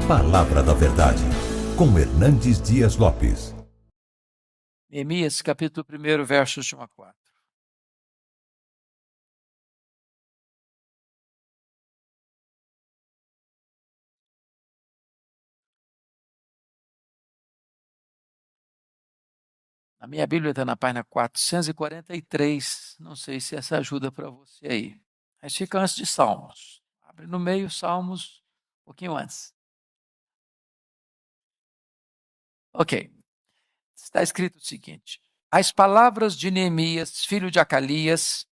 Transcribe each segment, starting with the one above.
Palavra da Verdade, com Hernandes Dias Lopes. Neemias, capítulo 1, versos de 1 a 4. A minha Bíblia está na página 443, não sei se essa ajuda para você aí. Mas fica antes de Salmos. Abre no meio, Salmos, um pouquinho antes. Ok. Está escrito o seguinte: as palavras de Neemias, filho de Acalias,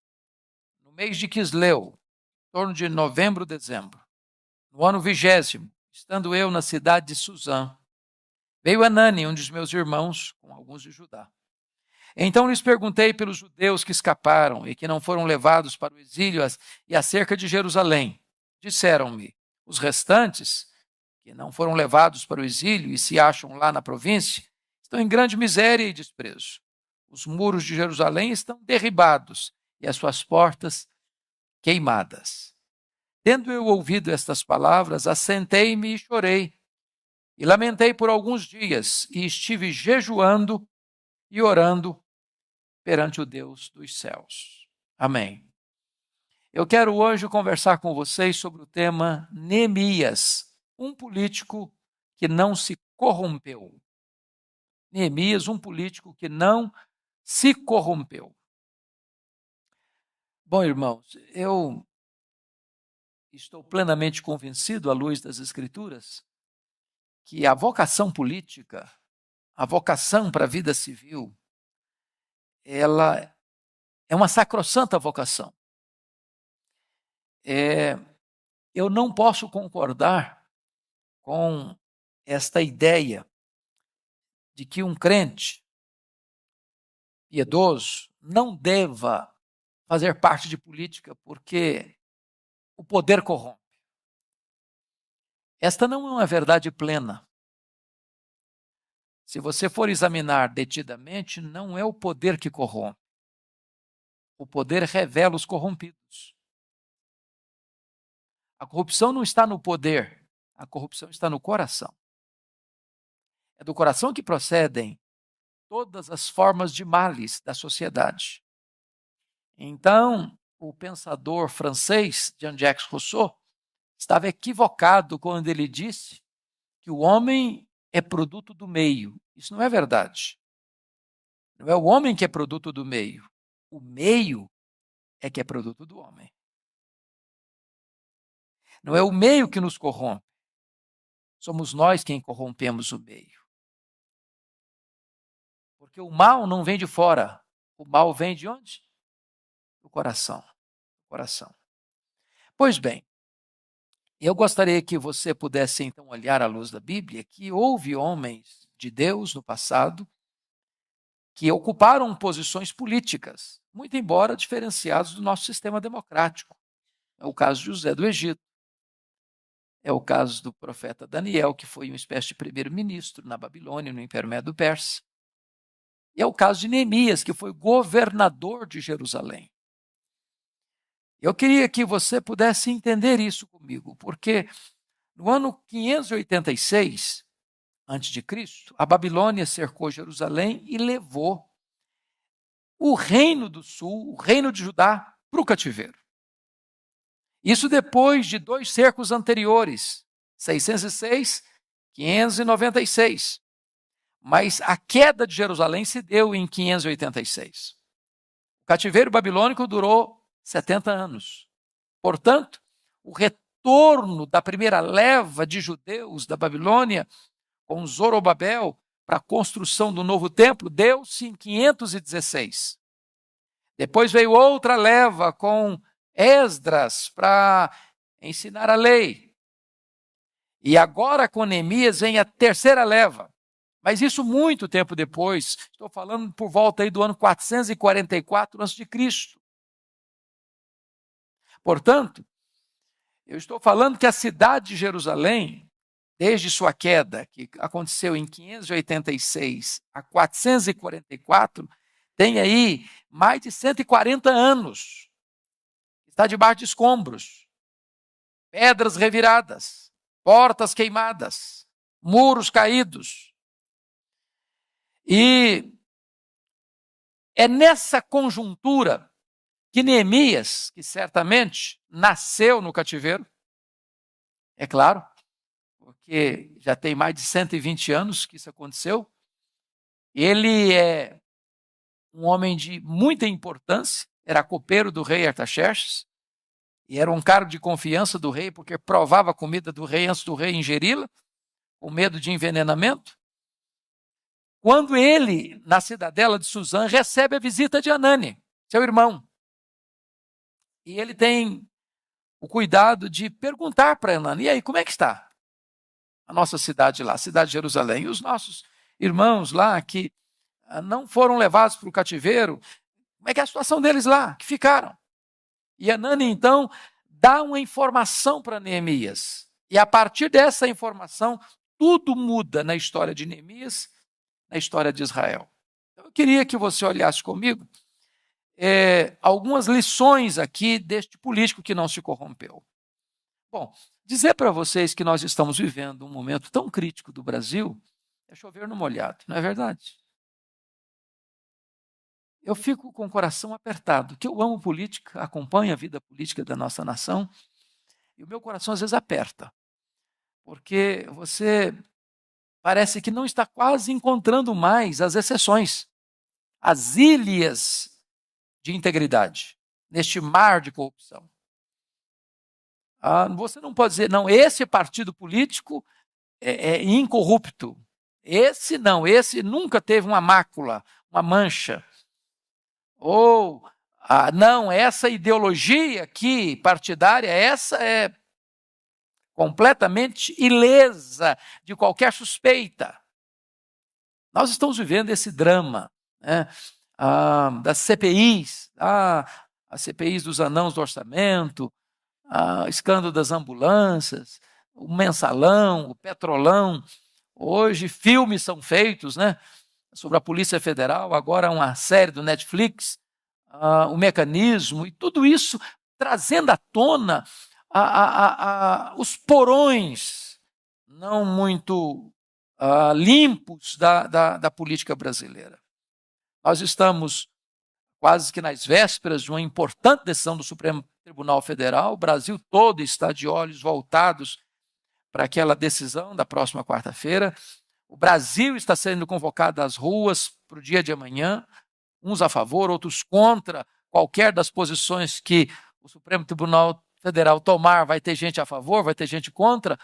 no mês de Quisleu, em torno de novembro, dezembro, no ano 20º, estando eu na cidade de Suzã, veio Anani, um dos meus irmãos, com alguns de Judá. Então lhes perguntei pelos judeus que escaparam e que não foram levados para o exílio e acerca de Jerusalém. Disseram-me: os restantes, que não foram levados para o exílio e se acham lá na província, estão em grande miséria e desprezo. Os muros de Jerusalém estão derribados e as suas portas queimadas. Tendo eu ouvido estas palavras, assentei-me e chorei. E lamentei por alguns dias e estive jejuando e orando perante o Deus dos céus. Amém. Eu quero hoje conversar com vocês sobre o tema Neemias, um político que não se corrompeu. Neemias, um político que não se corrompeu. Bom, irmãos, eu estou plenamente convencido, à luz das Escrituras, que a vocação política, a vocação para a vida civil, ela é uma sacrossanta vocação. Eu não posso concordar com esta ideia de que um crente piedoso não deva fazer parte de política porque o poder corrompe. Esta não é uma verdade plena. Se você for examinar detidamente, não é o poder que corrompe. O poder revela os corrompidos. A corrupção não está no poder, a corrupção está no coração. É do coração que procedem todas as formas de males da sociedade. Então, o pensador francês Jean-Jacques Rousseau estava equivocado quando ele disse que o homem é produto do meio. Isso não é verdade. Não é o homem que é produto do meio. O meio é que é produto do homem. Não é o meio que nos corrompe. Somos nós quem corrompemos o meio. Porque o mal não vem de fora. O mal vem de onde? Do coração. Coração. Pois bem, eu gostaria que você pudesse então olhar à luz da Bíblia que houve homens de Deus no passado que ocuparam posições políticas, muito embora diferenciados do nosso sistema democrático. É o caso de José do Egito. É o caso do profeta Daniel, que foi uma espécie de primeiro-ministro na Babilônia, no Império Medo-Persa. E é o caso de Neemias, que foi governador de Jerusalém. Eu queria que você pudesse entender isso comigo, porque no ano 586 a.C., a Babilônia cercou Jerusalém e levou o reino do sul, o reino de Judá, para o cativeiro. Isso depois de 2 cercos anteriores, 606, 596. Mas a queda de Jerusalém se deu em 586. O cativeiro babilônico durou 70 anos. Portanto, o retorno da primeira leva de judeus da Babilônia com Zorobabel para a construção do novo templo deu-se em 516. Depois veio outra leva com Esdras para ensinar a lei. E agora com Neemias vem a terceira leva. Mas isso muito tempo depois, estou falando por volta aí do ano 444 a.C. Portanto, eu estou falando que a cidade de Jerusalém, desde sua queda, que aconteceu em 586 a 444, tem aí mais de 140 anos. Está debaixo de escombros, pedras reviradas. portas queimadas, muros caídos. E é nessa conjuntura que Neemias, que certamente nasceu no cativeiro, é claro, porque já tem mais de 120 anos que isso aconteceu, ele é um homem de muita importância, era copeiro do rei Artaxerxes, e era um cargo de confiança do rei, porque provava a comida do rei antes do rei ingeri-la, com medo de envenenamento. Quando ele, na cidadela de Suzã, recebe a visita de Anani, seu irmão, e ele tem o cuidado de perguntar para Anani: e aí, como é que está a nossa cidade lá, a cidade de Jerusalém? E os nossos irmãos lá que não foram levados para o cativeiro, como é que é a situação deles lá, que ficaram? E Anani, então, dá uma informação para Neemias. E a partir dessa informação, tudo muda na história de Neemias, na história de Israel. Eu queria que você olhasse comigo algumas lições aqui deste político que não se corrompeu. Bom, dizer para vocês que nós estamos vivendo um momento tão crítico do Brasil é chover no molhado, não é verdade? Eu fico com o coração apertado, que eu amo política, acompanho a vida política da nossa nação, e o meu coração às vezes aperta, porque você parece que não está quase encontrando mais as exceções, as ilhas de integridade, neste mar de corrupção. Você não pode dizer, não, esse partido político é incorrupto. Esse não, esse nunca teve uma mácula, uma mancha. Ou, não, essa ideologia aqui partidária, essa é completamente ilesa de qualquer suspeita. Nós estamos vivendo esse drama, né, das CPIs, as CPIs dos anãos do orçamento, escândalo das ambulâncias, o mensalão, o petrolão. Hoje filmes são feitos, né, sobre a Polícia Federal, agora uma série do Netflix, o mecanismo, e tudo isso trazendo à tona os porões não muito limpos da política brasileira. Nós estamos quase que nas vésperas de uma importante decisão do Supremo Tribunal Federal. O Brasil todo está de olhos voltados para aquela decisão da próxima quarta-feira. O Brasil está sendo convocado às ruas para o dia de amanhã, uns a favor, outros contra qualquer das posições que o Supremo Tribunal Federal tomar. Vai ter gente a favor, vai ter gente contra.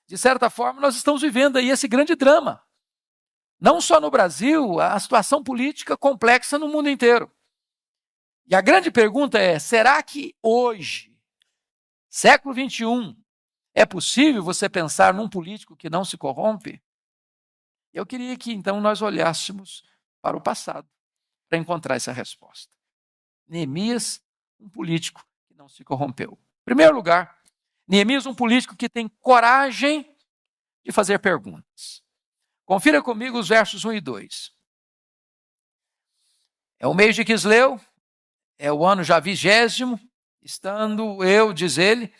De certa forma, nós estamos vivendo aí esse grande drama. Não só no Brasil, a situação política complexa no mundo inteiro. E a grande pergunta é, será que hoje, século XXI, é possível você pensar num político que não se corrompe? Eu queria que, então, nós olhássemos para o passado para encontrar essa resposta. Neemias, um político que não se corrompeu. Em primeiro lugar, Neemias, um político que tem coragem de fazer perguntas. Confira comigo os versos 1 e 2. É o mês de Quisleu, é o ano já 20º, estando eu, diz ele,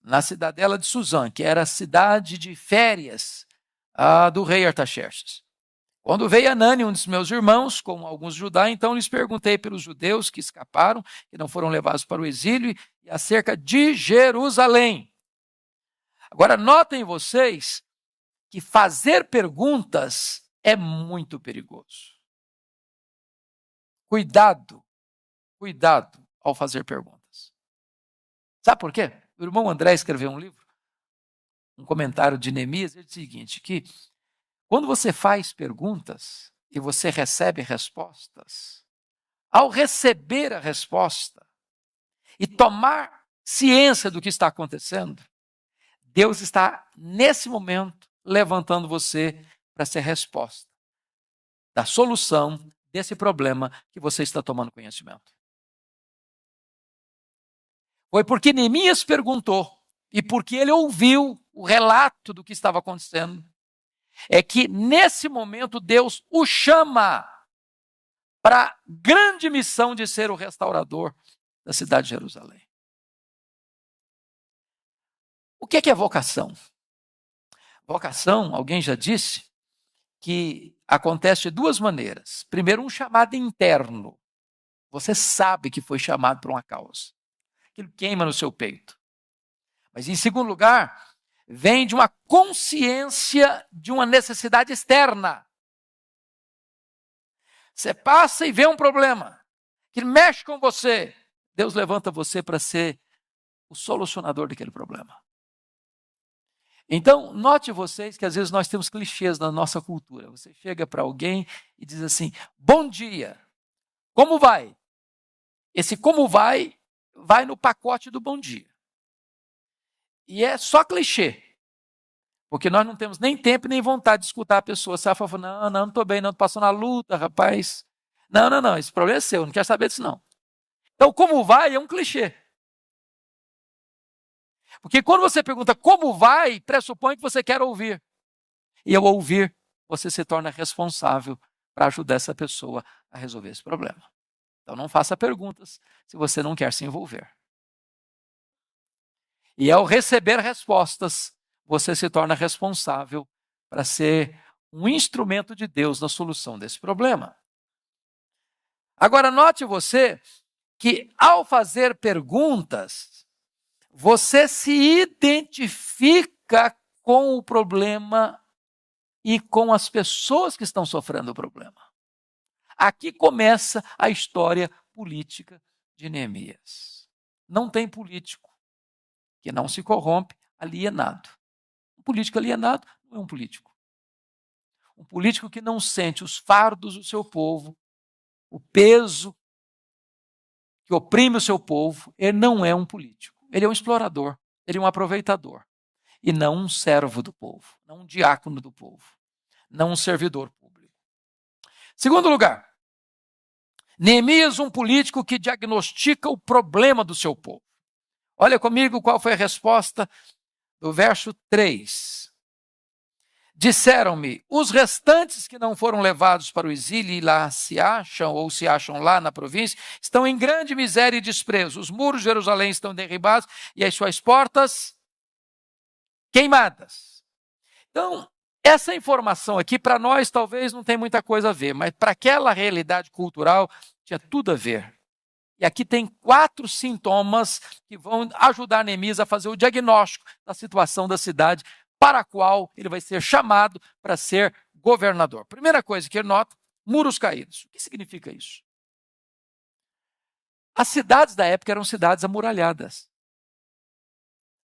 na cidadela de Suzã, que era a cidade de férias do rei Artaxerxes. Quando veio Anani, um dos meus irmãos, com alguns judeus, então lhes perguntei pelos judeus que escaparam, que não foram levados para o exílio, e acerca de Jerusalém. Agora, notem vocês que fazer perguntas é muito perigoso. Cuidado ao fazer perguntas. Sabe por quê? O irmão André escreveu um livro, um comentário de Neemias, ele diz o seguinte, que quando você faz perguntas e você recebe respostas, ao receber a resposta e tomar ciência do que está acontecendo, Deus está, nesse momento, levantando você para ser resposta da solução desse problema que você está tomando conhecimento. Foi porque Neemias perguntou e porque ele ouviu o relato do que estava acontecendo, é que nesse momento Deus o chama para a grande missão de ser o restaurador da cidade de Jerusalém. O que é vocação? Vocação, alguém já disse, que acontece de duas maneiras. Primeiro, um chamado interno. Você sabe que foi chamado por uma causa. Aquilo queima no seu peito. Mas, em segundo lugar, vem de uma consciência de uma necessidade externa. Você passa e vê um problema que mexe com você. Deus levanta você para ser o solucionador daquele problema. Então, note vocês que às vezes nós temos clichês na nossa cultura. Você chega para alguém e diz assim, bom dia, como vai? Esse como vai no pacote do bom dia. E é só clichê. Porque nós não temos nem tempo nem vontade de escutar a pessoa. Você fala, não estou bem, não, estou passando a luta, rapaz. Não, esse problema é seu, não quero saber disso não. Então, como vai é um clichê. Porque quando você pergunta como vai, pressupõe que você quer ouvir. E ao ouvir, você se torna responsável para ajudar essa pessoa a resolver esse problema. Então não faça perguntas se você não quer se envolver. E ao receber respostas, você se torna responsável para ser um instrumento de Deus na solução desse problema. Agora, note você que ao fazer perguntas, você se identifica com o problema e com as pessoas que estão sofrendo o problema. Aqui começa a história política de Neemias. Não tem político que não se corrompe alienado. Um político alienado não é um político. Um político que não sente os fardos do seu povo, o peso que oprime o seu povo, ele não é um político. Ele é um explorador, ele é um aproveitador. E não um servo do povo, não um diácono do povo, não um servidor público. Segundo lugar, Neemias, um político que diagnostica o problema do seu povo. Olha comigo qual foi a resposta do verso 3. Disseram-me, os restantes que não foram levados para o exílio e lá se acham, ou se acham lá na província, estão em grande miséria e desprezo. Os muros de Jerusalém estão derribados e as suas portas queimadas. Então, essa informação aqui, para nós, talvez não tem muita coisa a ver, mas para aquela realidade cultural, tinha tudo a ver. E aqui tem 4 sintomas que vão ajudar Neemias a fazer o diagnóstico da situação da cidade, para a qual ele vai ser chamado para ser governador. Primeira coisa que ele nota, muros caídos. O que significa isso? As cidades da época eram cidades amuralhadas.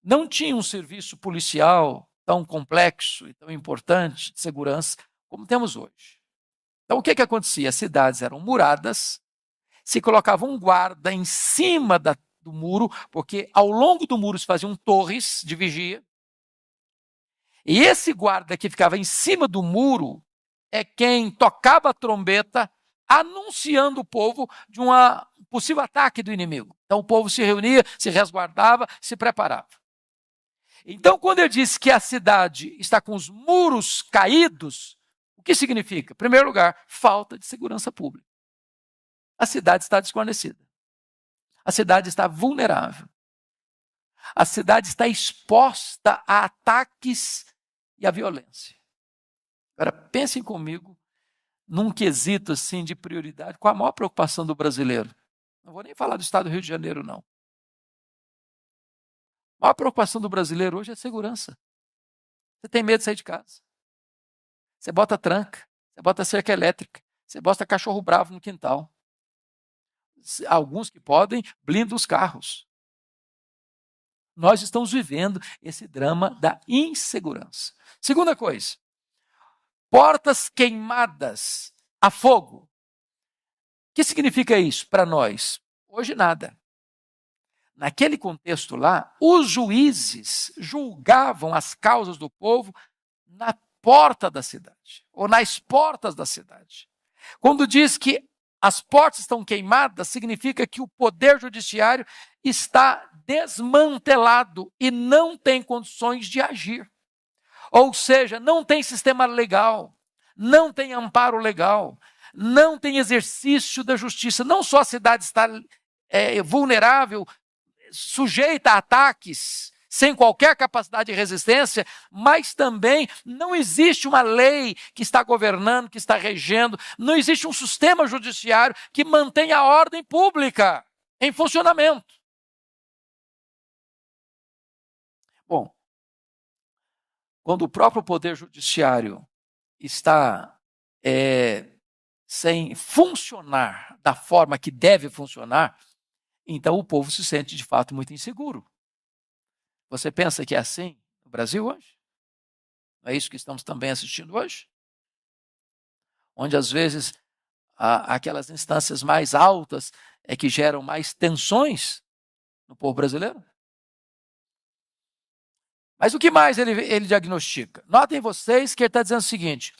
Não tinha um serviço policial tão complexo e tão importante de segurança como temos hoje. Então, o que acontecia? As cidades eram muradas, se colocava um guarda em cima do muro, porque ao longo do muro se faziam torres de vigia. E esse guarda que ficava em cima do muro é quem tocava a trombeta anunciando o povo de um possível ataque do inimigo. Então o povo se reunia, se resguardava, se preparava. Então quando ele diz que a cidade está com os muros caídos, o que significa? Em primeiro lugar, falta de segurança pública. A cidade está desguarnecida. A cidade está vulnerável. A cidade está exposta a ataques e à violência. Agora, pensem comigo num quesito assim de prioridade, qual a maior preocupação do brasileiro? Não vou nem falar do estado do Rio de Janeiro, não. A maior preocupação do brasileiro hoje é a segurança. Você tem medo de sair de casa. Você bota tranca, você bota cerca elétrica, você bota cachorro bravo no quintal. Alguns que podem, blindam os carros. Nós estamos vivendo esse drama da insegurança. Segunda coisa, portas queimadas a fogo. O que significa isso para nós? Hoje nada. Naquele contexto lá, os juízes julgavam as causas do povo na porta da cidade, ou nas portas da cidade. Quando diz que as portas estão queimadas, significa que o poder judiciário está desmantelado e não tem condições de agir. Ou seja, não tem sistema legal, não tem amparo legal, não tem exercício da justiça. Não só a cidade está vulnerável, sujeita a ataques, sem qualquer capacidade de resistência, mas também não existe uma lei que está governando, que está regendo, não existe um sistema judiciário que mantenha a ordem pública em funcionamento. Bom, quando o próprio poder judiciário está sem funcionar da forma que deve funcionar, então o povo se sente de fato muito inseguro. Você pensa que é assim no Brasil hoje? Não é isso que estamos também assistindo hoje? Onde às vezes aquelas instâncias mais altas é que geram mais tensões no povo brasileiro? Mas o que mais ele diagnostica? Notem vocês que ele está dizendo o seguinte: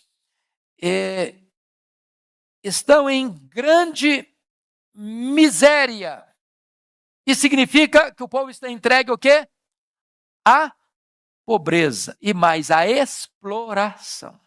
estão em grande miséria. E significa que o povo está entregue o quê? A pobreza e mais a exploração.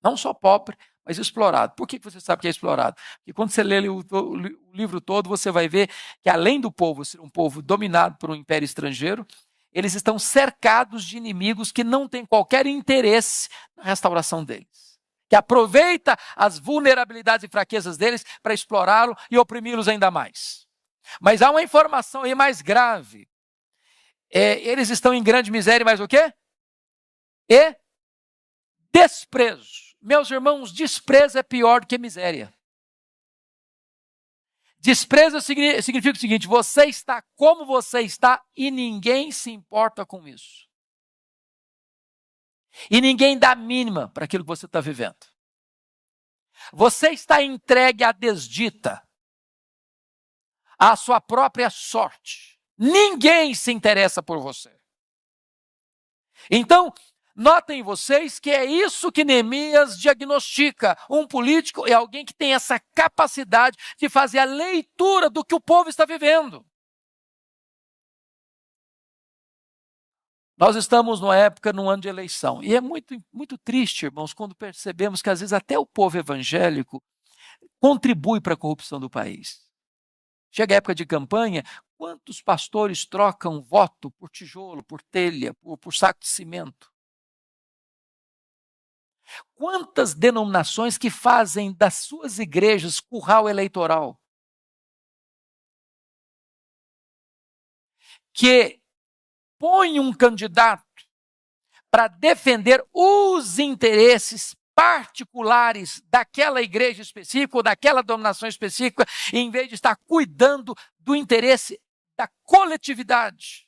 Não só pobre, mas explorado. Por que você sabe que é explorado? Porque quando você lê o livro todo, você vai ver que além do povo ser um povo dominado por um império estrangeiro, eles estão cercados de inimigos que não têm qualquer interesse na restauração deles, que aproveita as vulnerabilidades e fraquezas deles para explorá-lo e oprimi-los ainda mais. Mas há uma informação aí mais grave. Eles estão em grande miséria, mas o quê? E desprezo. Meus irmãos, desprezo é pior do que miséria. Desprezo significa o seguinte: você está como você está e ninguém se importa com isso. E ninguém dá a mínima para aquilo que você está vivendo. Você está entregue à desdita, à sua própria sorte. Ninguém se interessa por você. Então, notem vocês que é isso que Neemias diagnostica. Um político é alguém que tem essa capacidade de fazer a leitura do que o povo está vivendo. Nós estamos numa época, num ano de eleição. E é muito, muito triste, irmãos, quando percebemos que às vezes até o povo evangélico contribui para a corrupção do país. Chega a época de campanha, quantos pastores trocam voto por tijolo, por telha, por saco de cimento? Quantas denominações que fazem das suas igrejas curral eleitoral? Que põe um candidato para defender os interesses particulares daquela igreja específica ou daquela denominação específica, em vez de estar cuidando do interesse da coletividade.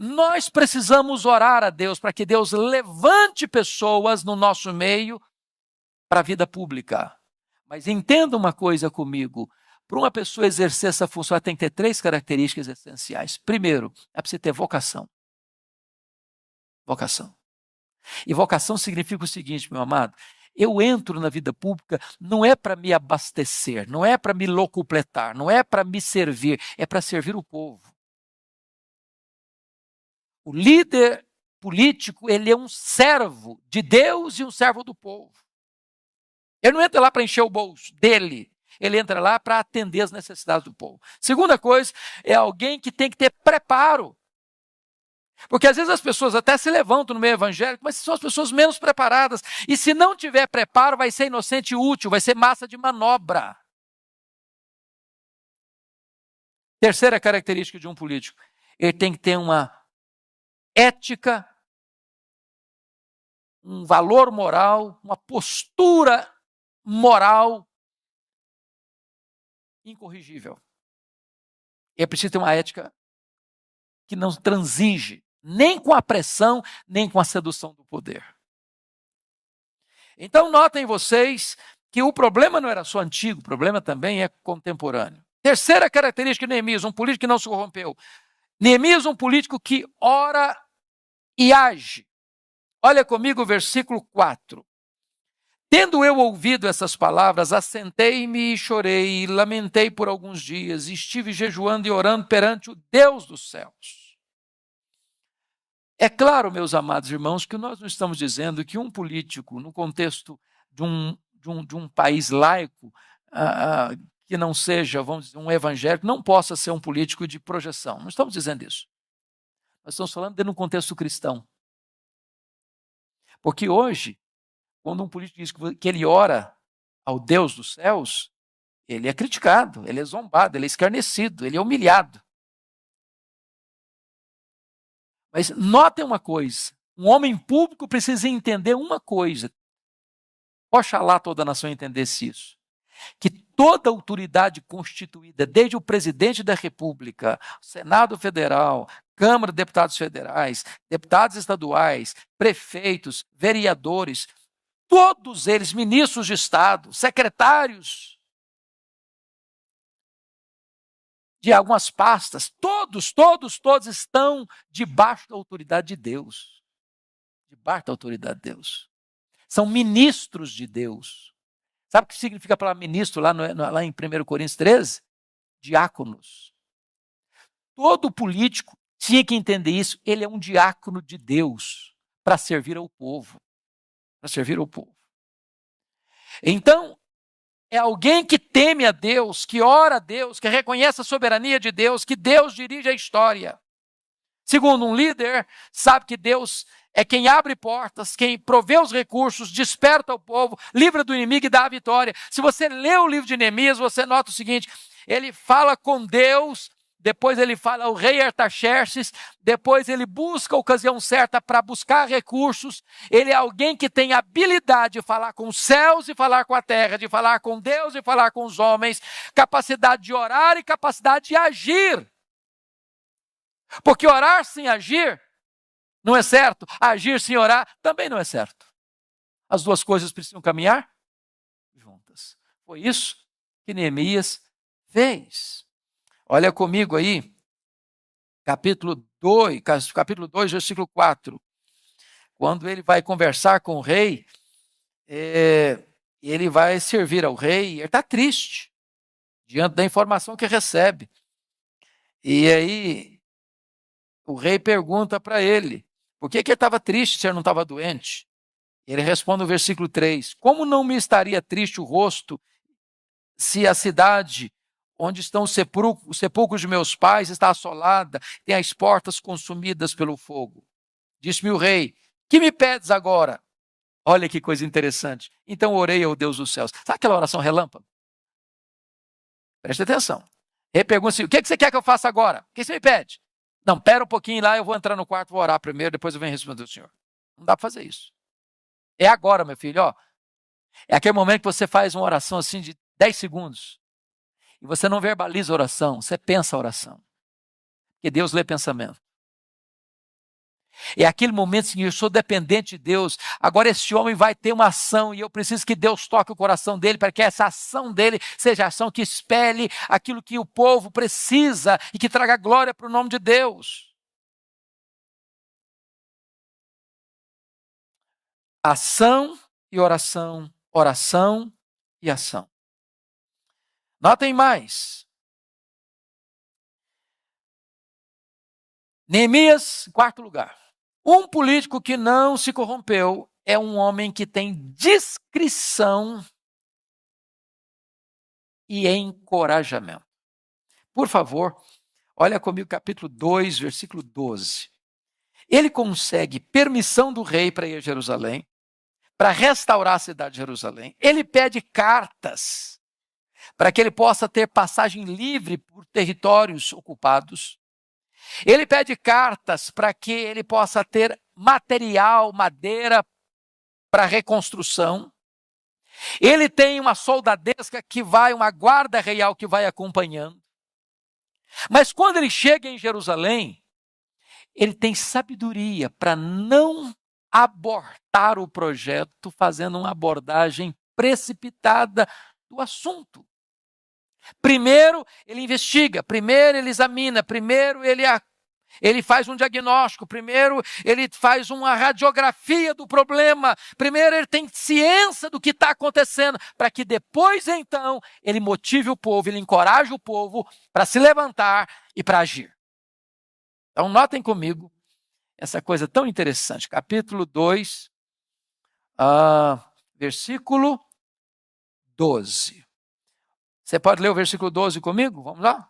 Nós precisamos orar a Deus para que Deus levante pessoas no nosso meio para a vida pública. Mas entenda uma coisa comigo: para uma pessoa exercer essa função, ela tem que ter 3 características essenciais. Primeiro, é preciso ter vocação. Vocação. E vocação significa o seguinte, meu amado: eu entro na vida pública não é para me abastecer, não é para me locupletar, não é para me servir, é para servir o povo. O líder político, ele é um servo de Deus e um servo do povo. Ele não entra lá para encher o bolso dele, ele entra lá para atender as necessidades do povo. Segunda coisa, é alguém que tem que ter preparo. Porque às vezes as pessoas até se levantam no meio evangélico, mas são as pessoas menos preparadas. E se não tiver preparo, vai ser inocente e útil, vai ser massa de manobra. Terceira característica de um político: ele tem que ter uma ética, um valor moral, uma postura moral incorrigível. É preciso ter uma ética que não transige nem com a pressão, nem com a sedução do poder. Então notem vocês que o problema não era só antigo, o problema também é contemporâneo. Terceira característica de Neemias, um político que não se corrompeu. Neemias, um político que ora e age. Olha comigo o versículo 4. Tendo eu ouvido essas palavras, assentei-me e chorei, e lamentei por alguns dias, e estive jejuando e orando perante o Deus dos céus. É claro, meus amados irmãos, que nós não estamos dizendo que um político, no contexto de um país laico, que não seja, vamos dizer, um evangélico, não possa ser um político de projeção. Não estamos dizendo isso. Nós estamos falando dentro de um contexto cristão. Porque hoje, quando um político diz que ele ora ao Deus dos céus, ele é criticado, ele é zombado, ele é escarnecido, ele é humilhado. Mas notem uma coisa, um homem público precisa entender uma coisa. Oxalá toda a nação entendesse isso. Que toda autoridade constituída, desde o presidente da República, Senado Federal, Câmara de Deputados Federais, deputados estaduais, prefeitos, vereadores, todos eles, ministros de Estado, secretários de algumas pastas, todos estão debaixo da autoridade de Deus. Debaixo da autoridade de Deus. São ministros de Deus. Sabe o que significa a palavra ministro lá em 1 Coríntios 13? Diáconos. Todo político tinha que entender isso. Ele é um diácono de Deus para servir ao povo. Para servir ao povo. Então, é alguém que teme a Deus, que ora a Deus, que reconhece a soberania de Deus, que Deus dirige a história. Segundo, um líder sabe que Deus é quem abre portas, quem provê os recursos, desperta o povo, livra do inimigo e dá a vitória. Se você lê o livro de Neemias, você nota o seguinte, ele fala com Deus, depois ele fala ao rei Artaxerxes, depois ele busca a ocasião certa para buscar recursos. Ele é alguém que tem habilidade de falar com os céus e falar com a terra, de falar com Deus e falar com os homens, capacidade de orar e capacidade de agir. Porque orar sem agir não é certo, agir sem orar também não é certo. As duas coisas precisam caminhar juntas. Foi isso que Neemias fez. Olha comigo aí, capítulo 2, versículo 4. Quando ele vai conversar com o rei, ele vai servir ao rei, ele está triste, diante da informação que recebe. E aí, o rei pergunta para ele, por que ele estava triste se ele não estava doente? Ele responde no versículo 3, como não me estaria triste o rosto se a cidade onde estão os sepulcros de meus pais está assolada, tem as portas consumidas pelo fogo? Disse-me o rei, que me pedes agora? Olha que coisa interessante. Então orei ao Deus dos céus. Sabe aquela oração relâmpago? Preste atenção. Ele pergunta assim, o que você quer que eu faça agora? O que você me pede? Não, pera um pouquinho lá, eu vou entrar no quarto, vou orar primeiro, depois eu venho responder ao Senhor. Não dá para fazer isso. É agora, meu filho, ó. É aquele momento que você faz uma oração assim de 10 segundos. E você não verbaliza a oração, você pensa a oração. Porque Deus lê pensamento. É aquele momento assim, eu sou dependente de Deus, agora esse homem vai ter uma ação e eu preciso que Deus toque o coração dele para que essa ação dele seja a ação que espelhe aquilo que o povo precisa e que traga glória para o nome de Deus. Ação e oração, oração e ação. Notem mais. Neemias, em quarto lugar. Um político que não se corrompeu é um homem que tem discrição e encorajamento. Por favor, olha comigo capítulo 2, versículo 12. Ele consegue permissão do rei para ir a Jerusalém, para restaurar a cidade de Jerusalém. Ele pede cartas para que ele possa ter passagem livre por territórios ocupados. Ele pede cartas para que ele possa ter material, madeira para reconstrução. Ele tem uma soldadesca uma guarda real que vai acompanhando. Mas quando ele chega em Jerusalém, ele tem sabedoria para não abortar o projeto fazendo uma abordagem precipitada do assunto. Primeiro ele investiga, primeiro ele examina, primeiro ele faz um diagnóstico, primeiro ele faz uma radiografia do problema, primeiro ele tem ciência do que está acontecendo, para que depois então ele motive o povo, ele encoraje o povo para se levantar e para agir. Então notem comigo essa coisa tão interessante, capítulo 2, versículo 12. Você pode ler o versículo 12 comigo? Vamos lá?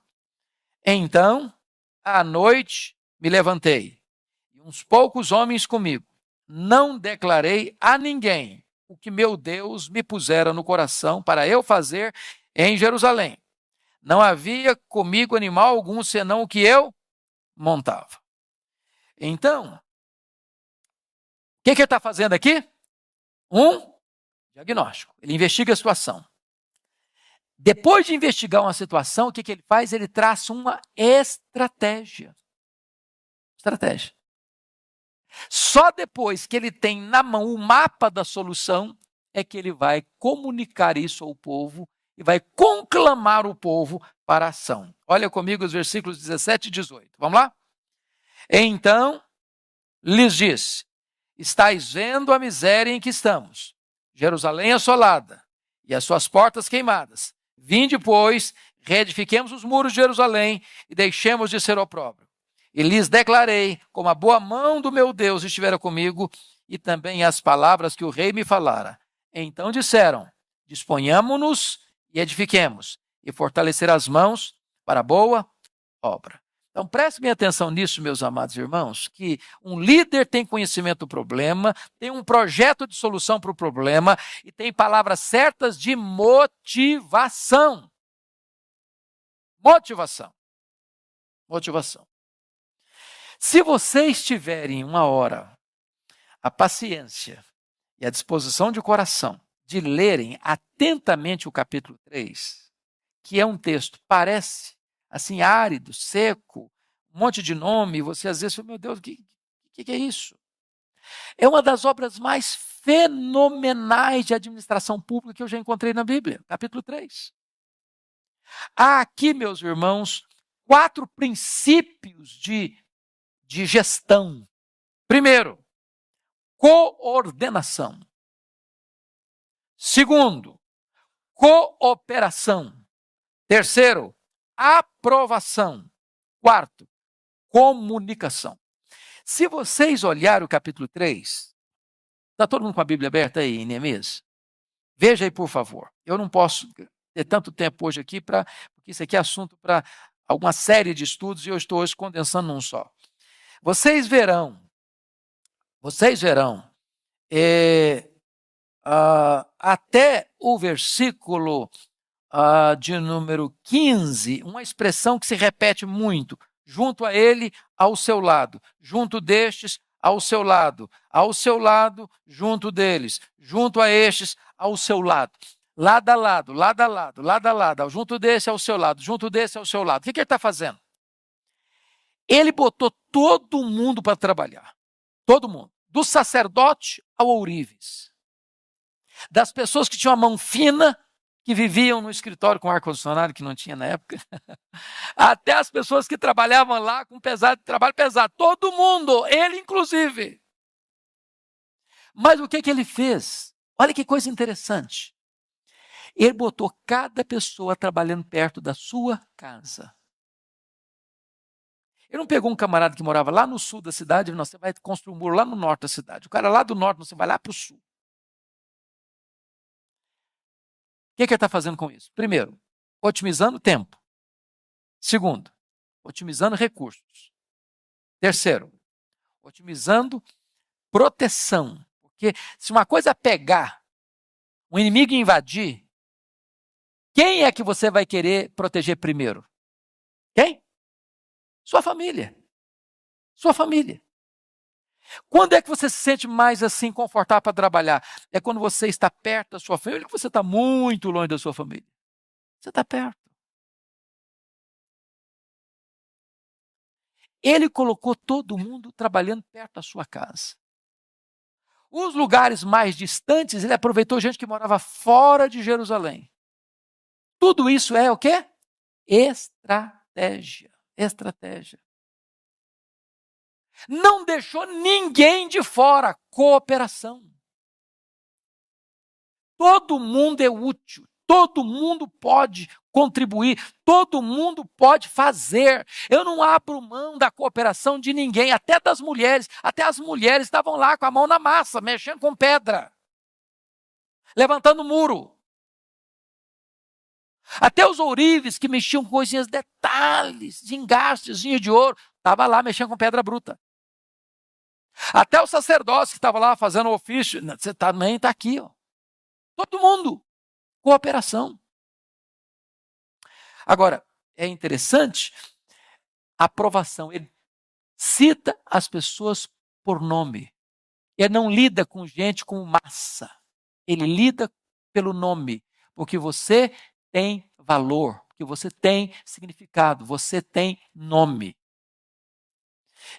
Então, à noite, me levantei, e uns poucos homens comigo. Não declarei a ninguém o que meu Deus me pusera no coração para eu fazer em Jerusalém. Não havia comigo animal algum, senão o que eu montava. Então, o que ele está fazendo aqui? Um diagnóstico. Ele investiga a situação. Depois de investigar uma situação, o que ele faz? Ele traça uma estratégia. Estratégia. Só depois que ele tem na mão o mapa da solução, é que ele vai comunicar isso ao povo e vai conclamar o povo para a ação. Olha comigo os versículos 17 e 18. Vamos lá? Então lhes disse: estáis vendo a miséria em que estamos, Jerusalém assolada e as suas portas queimadas. Vinde, pois, reedifiquemos os muros de Jerusalém e deixemos de ser opróbrio. E lhes declarei, como a boa mão do meu Deus estivera comigo, e também as palavras que o rei me falara. Então disseram: disponhamo-nos e edifiquemos, e fortalecer as mãos para a boa obra. Então, preste bem atenção nisso, meus amados irmãos, que um líder tem conhecimento do problema, tem um projeto de solução para o problema e tem palavras certas de motivação. Motivação. Motivação. Se vocês tiverem uma hora a paciência e a disposição de coração de lerem atentamente o capítulo 3, que é um texto, parece assim, árido, seco, um monte de nome, você às vezes fala: meu Deus, o que é isso? É uma das obras mais fenomenais de administração pública que eu já encontrei na Bíblia, capítulo 3. Há aqui, meus irmãos, 4 princípios de gestão. Primeiro, coordenação. Segundo, cooperação. Terceiro, aprovação. Quarto, comunicação. Se vocês olharem o capítulo 3, está todo mundo com a Bíblia aberta aí, em Neemias? Veja aí, por favor. Eu não posso ter tanto tempo hoje aqui, porque isso aqui é assunto para alguma série de estudos e eu estou hoje condensando num só. Vocês verão até o versículo de número 15, uma expressão que se repete muito: junto a ele, ao seu lado, junto destes, ao seu lado, junto deles, junto a estes, ao seu lado, lado a lado, lado a lado, lado a lado, junto desse ao seu lado, junto desse ao seu lado. O que ele está fazendo? Ele botou todo mundo para trabalhar, todo mundo, do sacerdote ao ourives, das pessoas que tinham a mão fina, que viviam no escritório com ar-condicionado, que não tinha na época, até as pessoas que trabalhavam lá com trabalho pesado, todo mundo, ele inclusive. Mas o que ele fez? Olha que coisa interessante. Ele botou cada pessoa trabalhando perto da sua casa. Ele não pegou um camarada que morava lá no sul da cidade, não, você vai construir um muro lá no norte da cidade. O cara lá do norte, você vai lá para o sul. O que ele está fazendo com isso? Primeiro, otimizando tempo. Segundo, otimizando recursos. Terceiro, otimizando proteção. Porque se uma coisa pegar, um inimigo invadir, quem é que você vai querer proteger primeiro? Quem? Sua família. Sua família. Quando é que você se sente mais assim confortável para trabalhar? É quando você está perto da sua família ou que você está muito longe da sua família? Você está perto. Ele colocou todo mundo trabalhando perto da sua casa. Os lugares mais distantes, ele aproveitou gente que morava fora de Jerusalém. Tudo isso é o quê? Estratégia. Estratégia. Não deixou ninguém de fora. Cooperação. Todo mundo é útil. Todo mundo pode contribuir. Todo mundo pode fazer. Eu não abro mão da cooperação de ninguém, até das mulheres. Até as mulheres estavam lá com a mão na massa, mexendo com pedra, levantando muro. Até os ourives que mexiam com coisinhas, detalhes, de engastezinho de ouro, estava lá mexendo com pedra bruta. Até o sacerdócio que estava lá fazendo o ofício, você também está aqui. Ó. Todo mundo, cooperação. Agora, é interessante a aprovação. Ele cita as pessoas por nome. Ele não lida com gente com massa. Ele lida pelo nome, porque você tem valor, porque você tem significado, você tem nome.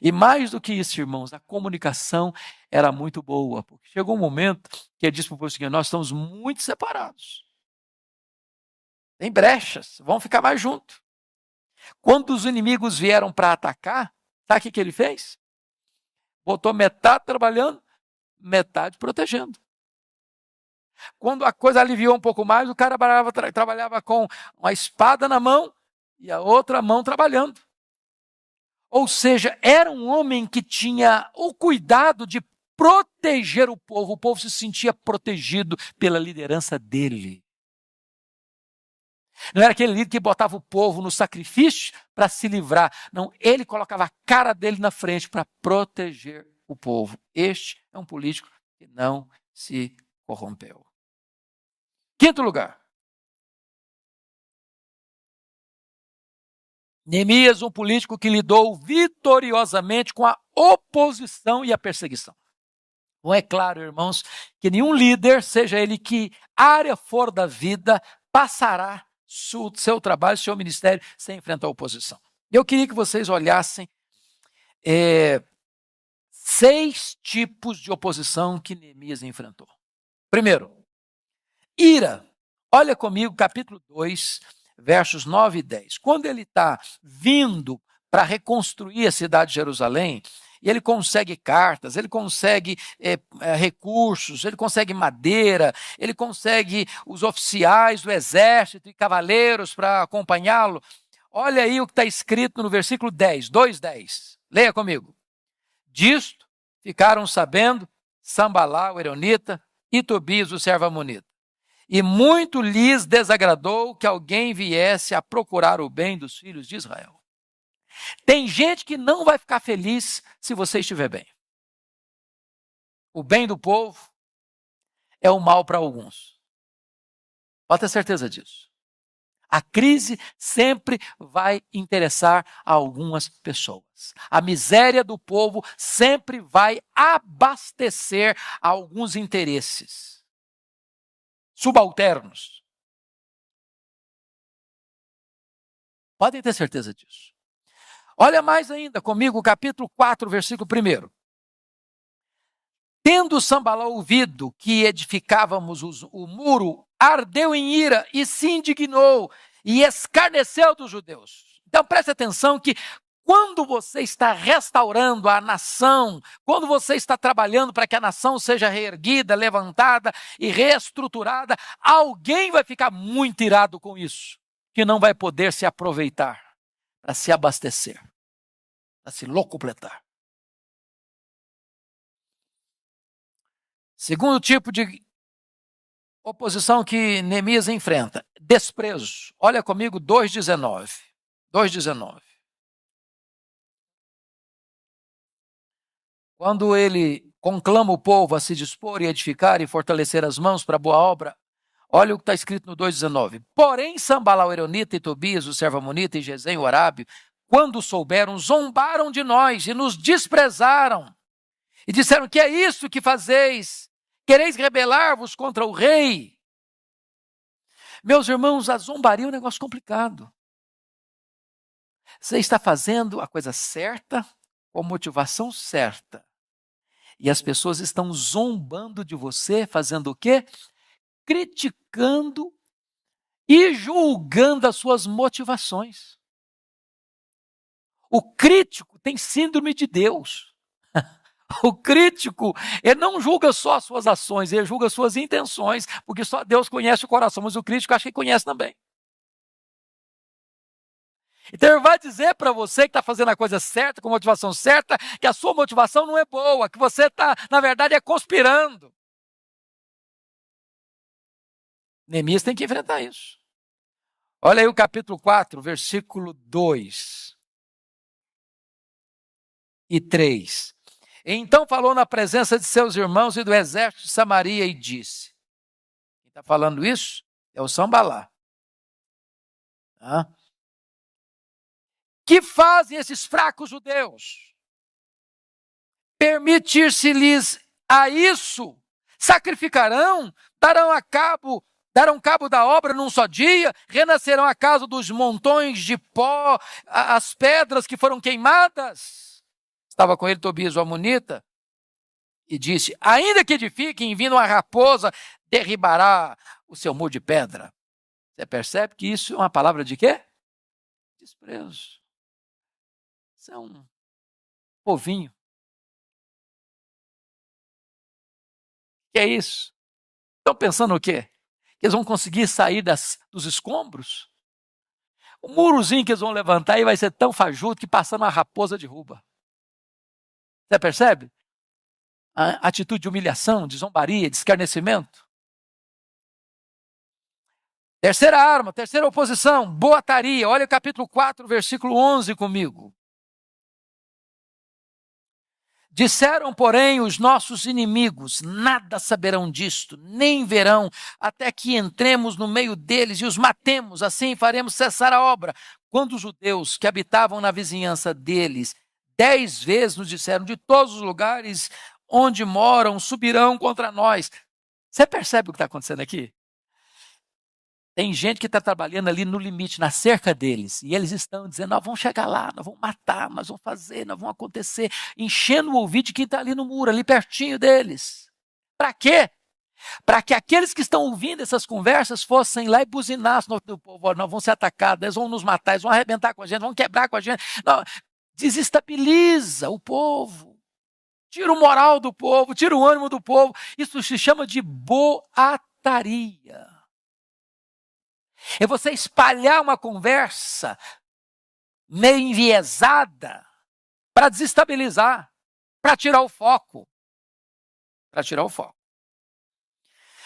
E mais do que isso, irmãos, a comunicação era muito boa, porque chegou um momento que ele disse para o povo seguinte: nós estamos muito separados. Tem brechas, vamos ficar mais juntos. Quando os inimigos vieram para atacar, sabe o que ele fez? Botou metade trabalhando, metade protegendo. Quando a coisa aliviou um pouco mais, o cara trabalhava com uma espada na mão e a outra mão trabalhando. Ou seja, era um homem que tinha o cuidado de proteger o povo se sentia protegido pela liderança dele. Não era aquele líder que botava o povo no sacrifício para se livrar. Não, ele colocava a cara dele na frente para proteger o povo. Este é um político que não se corrompeu. Quinto lugar. Neemias, um político que lidou vitoriosamente com a oposição e a perseguição. Bom, é claro, irmãos, que nenhum líder, seja ele que área for da vida, passará seu trabalho, seu ministério, sem enfrentar a oposição. Eu queria que vocês olhassem 6 tipos de oposição que Neemias enfrentou. Primeiro, ira. Olha comigo, capítulo 2, versos 9 e 10. Quando ele está vindo para reconstruir a cidade de Jerusalém, e ele consegue cartas, ele consegue recursos, ele consegue madeira, ele consegue os oficiais do exército e cavaleiros para acompanhá-lo. Olha aí o que está escrito no versículo 10, 2:10. Leia comigo. Disto ficaram sabendo Sambalá, o Eronita, e Tobias, o servo amonita. E muito lhes desagradou que alguém viesse a procurar o bem dos filhos de Israel. Tem gente que não vai ficar feliz se você estiver bem. O bem do povo é o mal para alguns. Pode ter certeza disso. A crise sempre vai interessar a algumas pessoas. A miséria do povo sempre vai abastecer alguns interesses subalternos. Podem ter certeza disso. Olha mais ainda comigo, capítulo 4, versículo 1. Tendo Sambalá ouvido que edificávamos o muro, ardeu em ira e se indignou e escarneceu dos judeus. Então preste atenção que quando você está restaurando a nação, quando você está trabalhando para que a nação seja reerguida, levantada e reestruturada, alguém vai ficar muito irado com isso, que não vai poder se aproveitar para se abastecer, para se locupletar. Segundo tipo de oposição que Neemias enfrenta, desprezo. Olha comigo 2:19. 2:19. Quando ele conclama o povo a se dispor e edificar e fortalecer as mãos para a boa obra, olha o que está escrito no 2:19. Porém, Sambalá, o Eronita, e Tobias, o servo amonita, e Gesem, o arábio, quando souberam, zombaram de nós e nos desprezaram. E disseram: que é isso que fazeis? Quereis rebelar-vos contra o rei? Meus irmãos, a zombaria é um negócio complicado. Você está fazendo a coisa certa, com a motivação certa. E as pessoas estão zombando de você, fazendo o quê? Criticando e julgando as suas motivações. O crítico tem síndrome de Deus. O crítico, ele não julga só as suas ações, ele julga as suas intenções, porque só Deus conhece o coração, mas o crítico acha que conhece também. Então ele vai dizer para você que está fazendo a coisa certa, com a motivação certa, que a sua motivação não é boa, que você está, na verdade, conspirando. Neemias tem que enfrentar isso. Olha aí o capítulo 4, versículo 2 e 3. Então falou na presença de seus irmãos e do exército de Samaria e disse, quem está falando isso é o Sambalá. Que fazem esses fracos judeus? Permitir-se-lhes a isso? Sacrificarão? Darão cabo da obra num só dia? Renascerão a casa dos montões de pó, as pedras que foram queimadas? Estava com ele Tobias o Amonita e disse, ainda que edifiquem, vindo uma raposa, derribará o seu muro de pedra. Você percebe que isso é uma palavra de quê? Desprezo. Isso é um povinho. Que é isso? Estão pensando o quê? Que eles vão conseguir sair dos escombros? O murozinho que eles vão levantar aí vai ser tão fajuto que passando uma raposa derruba. Você percebe? A atitude de humilhação, de zombaria, de escarnecimento. Terceira arma, terceira oposição, boataria. Olha o capítulo 4, versículo 11 comigo. Disseram, porém, os nossos inimigos, nada saberão disto, nem verão, até que entremos no meio deles e os matemos, assim faremos cessar a obra. Quando os judeus que habitavam na vizinhança deles, 10 vezes nos disseram, de todos os lugares onde moram, subirão contra nós. Você percebe o que está acontecendo aqui? Tem gente que está trabalhando ali no limite, na cerca deles, e eles estão dizendo, nós vamos chegar lá, nós vamos matar, nós vamos fazer, nós vamos acontecer, enchendo o ouvido de quem está ali no muro, ali pertinho deles. Para quê? Para que aqueles que estão ouvindo essas conversas fossem lá e buzinassem no povo, nós vamos ser atacados, eles vão nos matar, eles vão arrebentar com a gente, vão quebrar com a gente. Não, desestabiliza o povo, tira o moral do povo, tira o ânimo do povo. Isso se chama de boataria. É você espalhar uma conversa meio enviesada para desestabilizar, para tirar o foco. Para tirar o foco.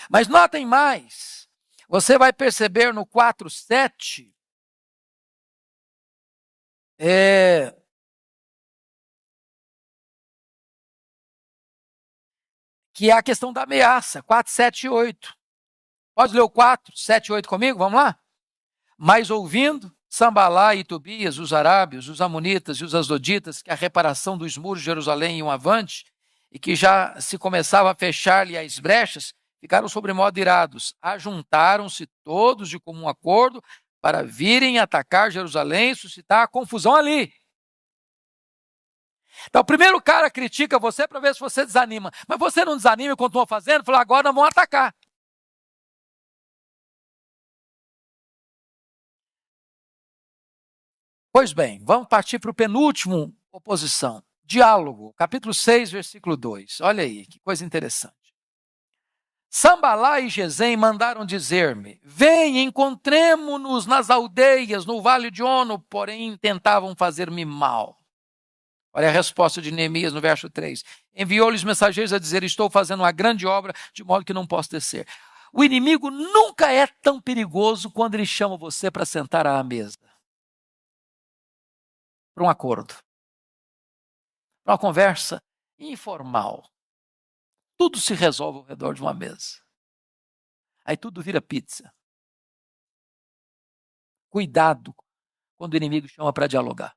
Mas notem mais, você vai perceber no 4:7, que é a questão da ameaça, 4, 7 e 8. Pode ler o 4, 7 e 8 comigo? Vamos lá? Mas ouvindo Sambalá e Tobias, os arábios, os amonitas e os asdoditas, que a reparação dos muros de Jerusalém iam avante, e que já se começava a fechar-lhe as brechas, ficaram sobremodo irados. Ajuntaram-se todos de comum acordo para virem atacar Jerusalém e suscitar a confusão ali. Então, o primeiro cara critica você para ver se você desanima. Mas você não desanima e continua fazendo, fala, agora nós vamos atacar. Pois bem, vamos partir para o penúltimo oposição. Diálogo, capítulo 6, versículo 2. Olha aí, que coisa interessante. Sambalá e Gesem mandaram dizer-me, vem, encontremo-nos nas aldeias, no vale de Ono, porém tentavam fazer-me mal. Olha a resposta de Neemias no verso 3. Enviou-lhes mensageiros a dizer, estou fazendo uma grande obra, de modo que não posso descer. O inimigo nunca é tão perigoso quando ele chama você para sentar à mesa. Para um acordo. Para uma conversa informal. Tudo se resolve ao redor de uma mesa. Aí tudo vira pizza. Cuidado quando o inimigo chama para dialogar.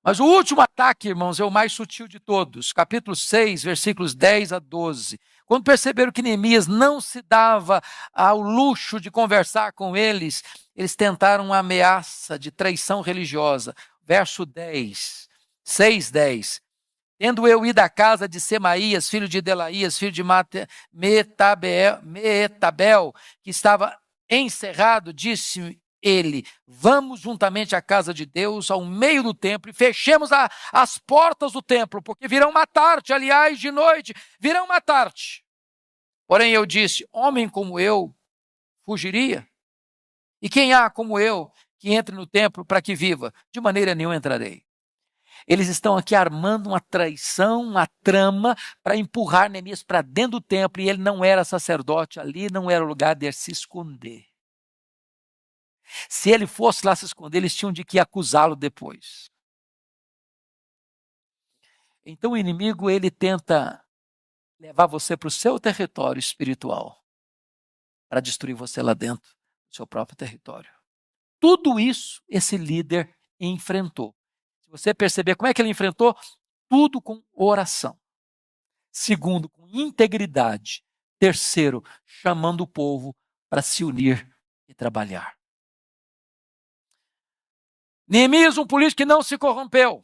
Mas o último ataque, irmãos, é o mais sutil de todos. Capítulo 6, versículos 10 a 12. Quando perceberam que Neemias não se dava ao luxo de conversar com eles, eles tentaram uma ameaça de traição religiosa. Verso 10, 6, 10. Tendo eu ido à casa de Semaías, filho de Delaías, filho de Meetabel, que estava encerrado, disse ele, vamos juntamente à casa de Deus, ao meio do templo, e fechemos as portas do templo, porque virão matar-te, aliás, de noite, virão matar-te. Porém eu disse, homem como eu fugiria? E quem há como eu que entre no templo para que viva? De maneira nenhuma entrarei. Eles estão aqui armando uma traição, uma trama para empurrar Neemias para dentro do templo, e ele não era sacerdote ali, não era o lugar de se esconder. Se ele fosse lá se esconder, eles tinham de que acusá-lo depois. Então o inimigo, ele tenta levar você para o seu território espiritual, para destruir você lá dentro do seu próprio território. Tudo isso esse líder enfrentou. Se você perceber como é que ele enfrentou, tudo com oração. Segundo, com integridade. Terceiro, chamando o povo para se unir e trabalhar. Neemias, um político que não se corrompeu.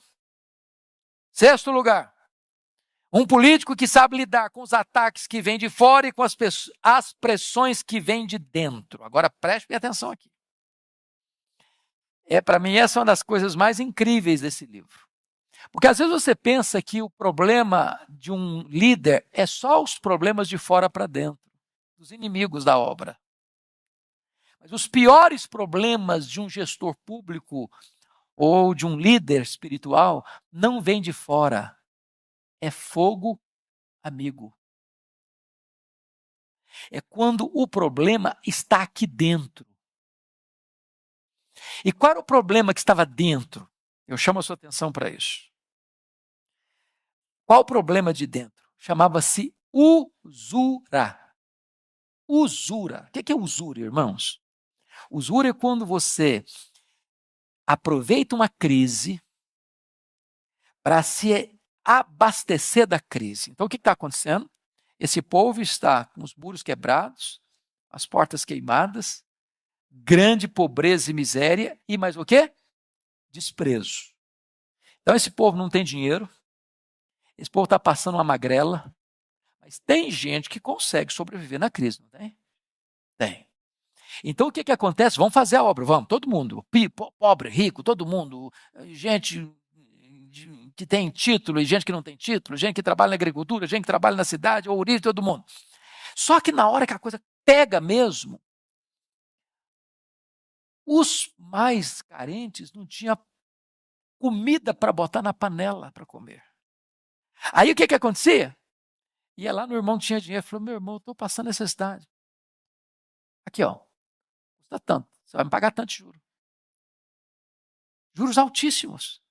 Sexto lugar, um político que sabe lidar com os ataques que vêm de fora e com as pressões que vêm de dentro. Agora preste atenção aqui. Para mim, essa é uma das coisas mais incríveis desse livro. Porque às vezes você pensa que o problema de um líder é só os problemas de fora para dentro, dos inimigos da obra. Mas os piores problemas de um gestor público ou de um líder espiritual não vêm de fora. É fogo amigo. É quando o problema está aqui dentro. E qual era o problema que estava dentro? Eu chamo a sua atenção para isso. Qual o problema de dentro? Chamava-se usura. Usura. O que é usura, irmãos? Usura é quando você aproveita uma crise para se abastecer da crise. Então, o que está acontecendo? Esse povo está com os muros quebrados, as portas queimadas, grande pobreza e miséria e mais o quê? Desprezo. Então, esse povo não tem dinheiro, esse povo está passando uma magrela, mas tem gente que consegue sobreviver na crise, não tem? Tem. Então, o que acontece? Vamos fazer a obra, vamos, todo mundo, pobre, rico, todo mundo, gente que tem título e gente que não tem título, gente que trabalha na agricultura, gente que trabalha na cidade, ouriço, todo mundo. Só que na hora que a coisa pega mesmo, os mais carentes não tinham comida para botar na panela para comer. Aí o que acontecia? Ia lá no irmão que tinha dinheiro, falou, meu irmão, eu estou passando necessidade. Aqui, ó, custa tanto, você vai me pagar tanto de juros. Juros altíssimos.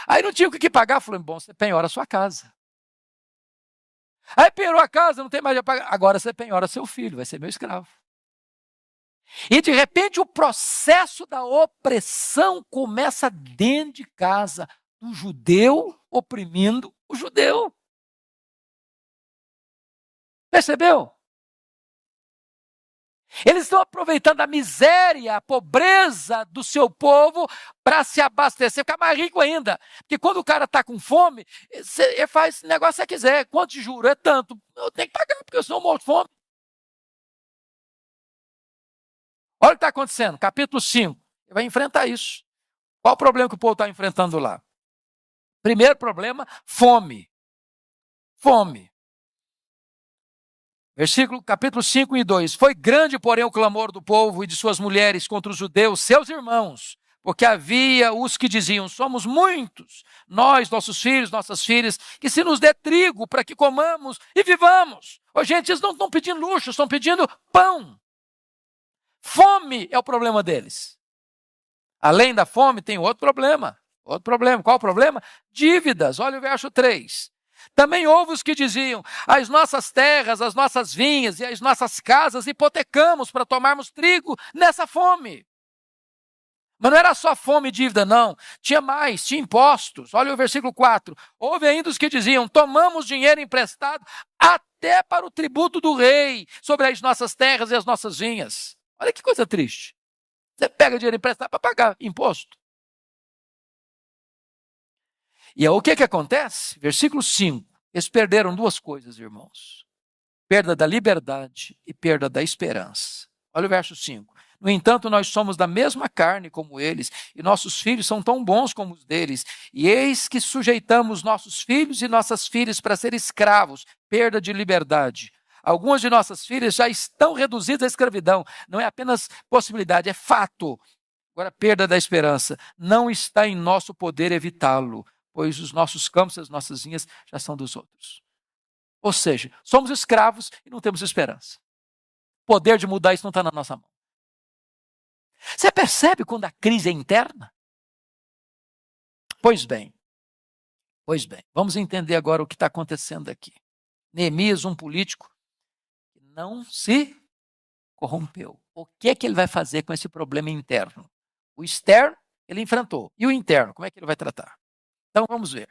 Aí não tinha o que pagar, falou, bom, você penhora a sua casa. Aí penhorou a casa, não tem mais a pagar, agora você penhora seu filho, vai ser meu escravo. E de repente o processo da opressão começa dentro de casa, do judeu oprimindo o judeu. Percebeu? Eles estão aproveitando a miséria, a pobreza do seu povo para se abastecer, ficar mais rico ainda. Porque quando o cara está com fome, ele faz esse negócio que você quiser. Quanto de juro? É tanto. Eu tenho que pagar, porque eu sou morto de fome. Olha o que está acontecendo, capítulo 5. Ele vai enfrentar isso. Qual o problema que o povo está enfrentando lá? Primeiro problema, fome. Fome. Capítulo 5 e 2. Foi grande, porém, o clamor do povo e de suas mulheres contra os judeus, seus irmãos, porque havia os que diziam, somos muitos, nós, nossos filhos, nossas filhas, que se nos dê trigo para que comamos e vivamos. Ô, gente, eles não estão pedindo luxo, estão pedindo pão. Fome é o problema deles. Além da fome, tem outro problema. Outro problema. Qual o problema? Dívidas. Olha o verso 3. Também houve os que diziam, as nossas terras, as nossas vinhas e as nossas casas hipotecamos para tomarmos trigo nessa fome. Mas não era só fome e dívida, não. Tinha mais, tinha impostos. Olha o versículo 4. Houve ainda os que diziam, tomamos dinheiro emprestado até para o tributo do rei sobre as nossas terras e as nossas vinhas. Olha que coisa triste. Você pega dinheiro emprestado para pagar imposto. E aí, o que acontece? Versículo 5. Eles perderam duas coisas, irmãos. Perda da liberdade e perda da esperança. Olha o verso 5. No entanto, nós somos da mesma carne como eles, e nossos filhos são tão bons como os deles. E eis que sujeitamos nossos filhos e nossas filhas para ser escravos, perda de liberdade. Algumas de nossas filhas já estão reduzidas à escravidão. Não é apenas possibilidade, é fato. Agora, perda da esperança. Não está em nosso poder evitá-lo, pois os nossos campos e as nossas vinhas já são dos outros. Ou seja, somos escravos e não temos esperança. O poder de mudar isso não está na nossa mão. Você percebe quando a crise é interna? Pois bem, vamos entender agora o que está acontecendo aqui. Neemias, um político que não se corrompeu. O que é que ele vai fazer com esse problema interno? O externo, ele enfrentou. E o interno, como é que ele vai tratar? Então, vamos ver.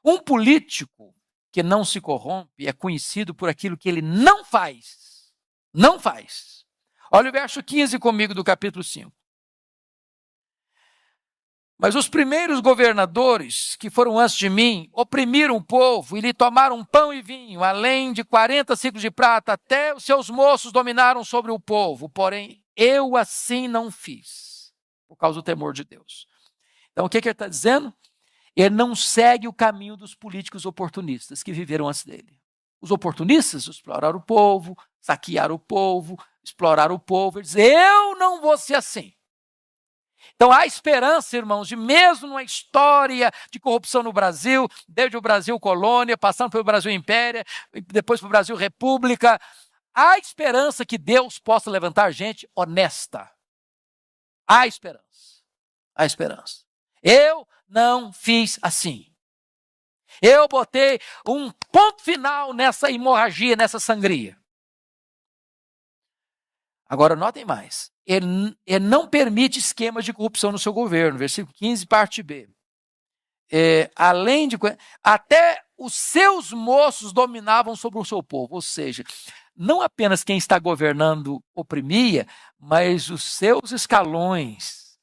Um político que não se corrompe é conhecido por aquilo que ele não faz. Não faz. Olha o verso 15 comigo do capítulo 5. Mas os primeiros governadores que foram antes de mim oprimiram o povo e lhe tomaram pão e vinho, além de 40 ciclos de prata, até os seus moços dominaram sobre o povo. Porém, eu assim não fiz, por causa do temor de Deus. Então, o que ele está dizendo? Ele não segue o caminho dos políticos oportunistas que viveram antes dele. Os oportunistas exploraram o povo, saquearam o povo, exploraram o povo. Ele diz, eu não vou ser assim. Então há esperança, irmãos, de mesmo numa história de corrupção no Brasil, desde o Brasil colônia, passando pelo Brasil império, depois para o Brasil república, há esperança que Deus possa levantar gente honesta. Há esperança. Há esperança. Eu não fiz assim. Eu botei um ponto final nessa hemorragia, nessa sangria. Agora, notem mais. Ele não permite esquemas de corrupção no seu governo. Versículo 15, parte B. Até os seus moços dominavam sobre o seu povo. Ou seja, não apenas quem está governando oprimia, mas os seus escalões,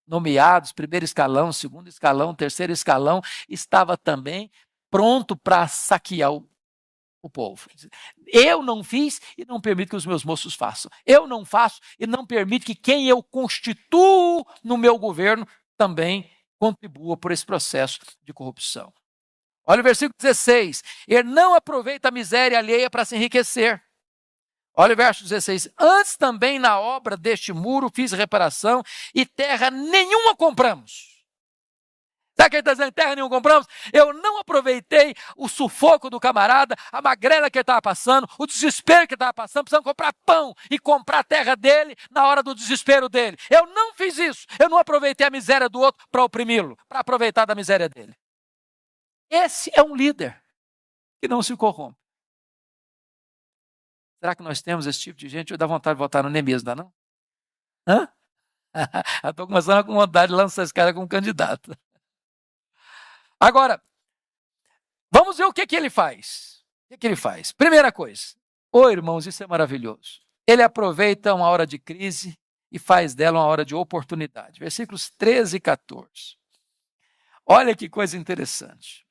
nomeados, primeiro escalão, segundo escalão, terceiro escalão, estava também pronto para saquear o povo. Eu não fiz e não permito que os meus moços façam. Eu não faço e não permito que quem eu constituo no meu governo também contribua por esse processo de corrupção. Olha o versículo 16. Ele não aproveita a miséria alheia para se enriquecer. Olha o verso 16. Antes também na obra deste muro fiz reparação e terra nenhuma compramos. Sabe o que ele está dizendo? Terra nenhuma compramos? Eu não aproveitei o sufoco do camarada, a magrela que ele estava passando, o desespero que ele estava passando, precisando comprar pão e comprar a terra dele na hora do desespero dele. Eu não fiz isso. Eu não aproveitei a miséria do outro para oprimi-lo, para aproveitar da miséria dele. Esse é um líder que não se corrompe. Será que nós temos esse tipo de gente? Eu dá vontade de votar no Neemias, não dá não? Hã? Estou começando com vontade de lançar esse cara como candidato. Agora, vamos ver o que ele faz. O que ele faz? Primeira coisa. Irmãos, isso é maravilhoso. Ele aproveita uma hora de crise e faz dela uma hora de oportunidade. Versículos 13 e 14. Olha que coisa interessante.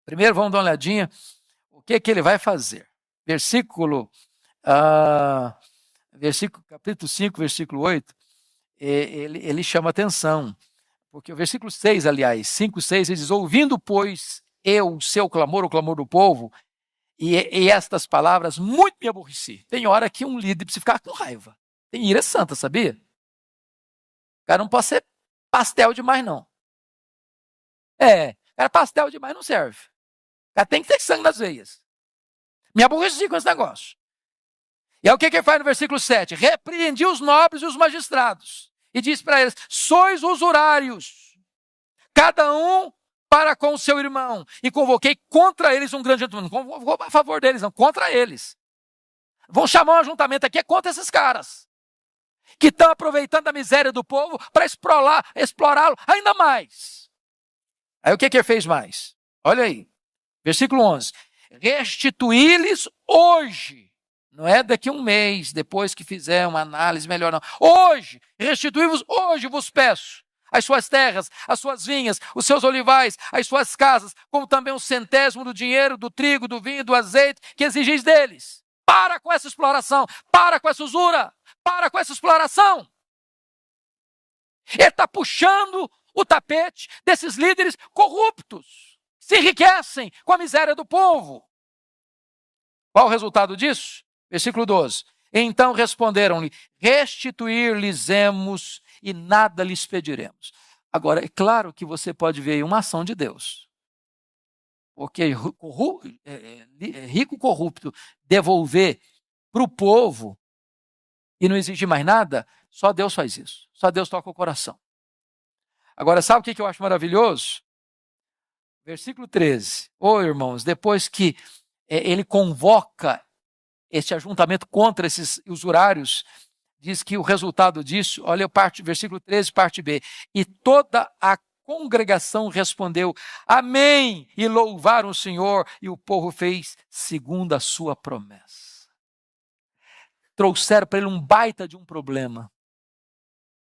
Primeiro, vamos dar uma olhadinha o que ele vai fazer. Capítulo 5, versículo 8, ele chama atenção. Porque o versículo 6, aliás, 5, 6, ele diz, ouvindo, pois, eu o seu clamor, o clamor do povo, e estas palavras, muito me aborreci. Tem hora que um líder precisa ficar com raiva. Tem ira santa, sabia? O cara não pode ser pastel demais, não. Cara, pastel demais não serve. O cara tem que ter sangue nas veias. Me aborreci com esse negócio. E aí o que ele faz no versículo 7? Repreendi os nobres e os magistrados. E diz para eles, sois usurários, cada um para com o seu irmão. E convoquei contra eles um grande ajuntamento. Não convocou a favor deles, não, contra eles. Vão chamar um ajuntamento aqui contra esses caras, que estão aproveitando a miséria do povo para explorá-lo ainda mais. Aí o que ele fez mais? Olha aí, versículo 11. Restituí-lhes hoje. Não é daqui a um mês, depois que fizer uma análise melhor, não. Hoje, restituí-vos, hoje vos peço, as suas terras, as suas vinhas, os seus olivais, as suas casas, como também o centésimo do dinheiro, do trigo, do vinho, do azeite, que exigis deles. Para com essa exploração, para com essa usura, para com essa exploração. Ele está puxando o tapete desses líderes corruptos, que se enriquecem com a miséria do povo. Qual o resultado disso? Versículo 12. Então responderam-lhe, restituir-lhes-emos e nada lhes pediremos. Agora, é claro que você pode ver aí uma ação de Deus. Porque rico corrupto devolver para o povo e não exigir mais nada, Só Deus faz isso. Só Deus toca o coração. Agora, sabe o que eu acho maravilhoso? Versículo 13. Ô, irmãos, depois que ele convoca este ajuntamento contra esses usurários, diz que o resultado disso, olha versículo 13, parte B. E toda a congregação respondeu, amém, e louvaram o Senhor, e o povo fez segundo a sua promessa. Trouxeram para ele um baita de um problema.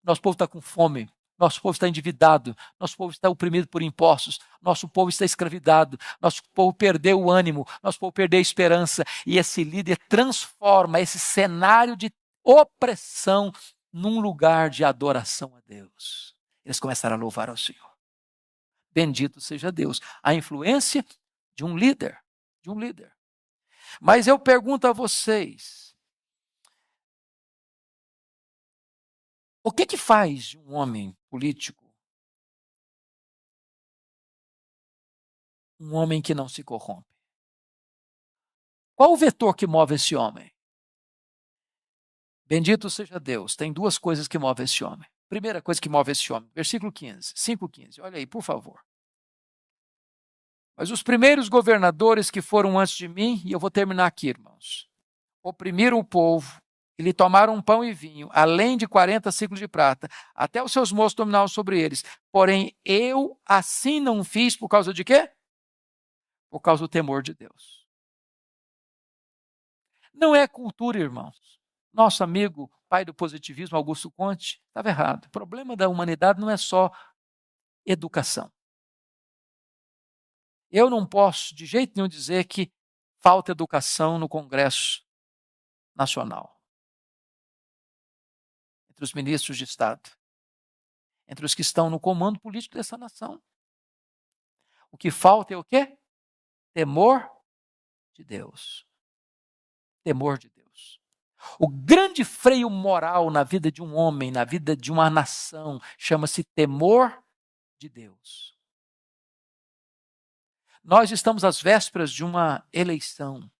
Nosso povo está com fome, nosso povo está endividado, nosso povo está oprimido por impostos, nosso povo está escravizado, nosso povo perdeu o ânimo, nosso povo perdeu a esperança, e esse líder transforma esse cenário de opressão num lugar de adoração a Deus. Eles começaram a louvar ao Senhor. Bendito seja Deus. A influência de um líder, Mas eu pergunto a vocês, o que faz de um homem político um homem que não se corrompe? Qual o vetor que move esse homem? Bendito seja Deus. Tem duas coisas que movem esse homem. Primeira coisa que move esse homem, versículo 15, 5:15. Olha aí, por favor. Mas os primeiros governadores que foram antes de mim, e eu vou terminar aqui, irmãos, oprimiram o povo, e lhe tomaram pão e vinho, além de 40 ciclos de prata, até os seus moços dominavam sobre eles. Porém, eu assim não fiz por causa de quê? Por causa do temor de Deus. Não é cultura, irmãos. Nosso amigo, pai do positivismo, Augusto Conte, estava errado. O problema da humanidade não é só educação. Eu não posso, de jeito nenhum, dizer que falta educação no Congresso Nacional. Entre os ministros de Estado. Entre os que estão no comando político dessa nação. O que falta é o quê? Temor de Deus. Temor de Deus. O grande freio moral na vida de um homem, na vida de uma nação, chama-se temor de Deus. Nós estamos às vésperas de uma eleição.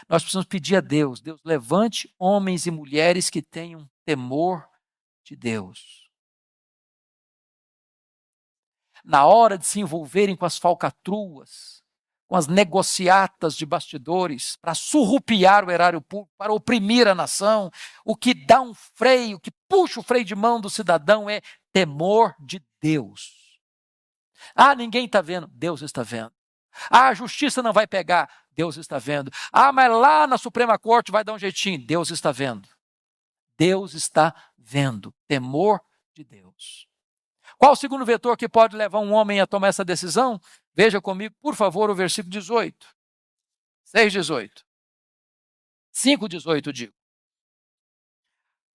Nós precisamos pedir a Deus, Deus levante homens e mulheres que tenham temor de Deus. Na hora de se envolverem com as falcatruas, com as negociatas de bastidores, para surrupiar o erário público, para oprimir a nação, o que dá um freio, o que puxa o freio de mão do cidadão é temor de Deus. Ah, ninguém está vendo, Deus está vendo. Ah, a justiça não vai pegar, Deus está vendo. Ah, mas lá na Suprema Corte vai dar um jeitinho, Deus está vendo. Deus está vendo, temor de Deus. Qual o segundo vetor que pode levar um homem a tomar essa decisão? Veja comigo, por favor, o versículo 18. 6:18. 5:18, digo.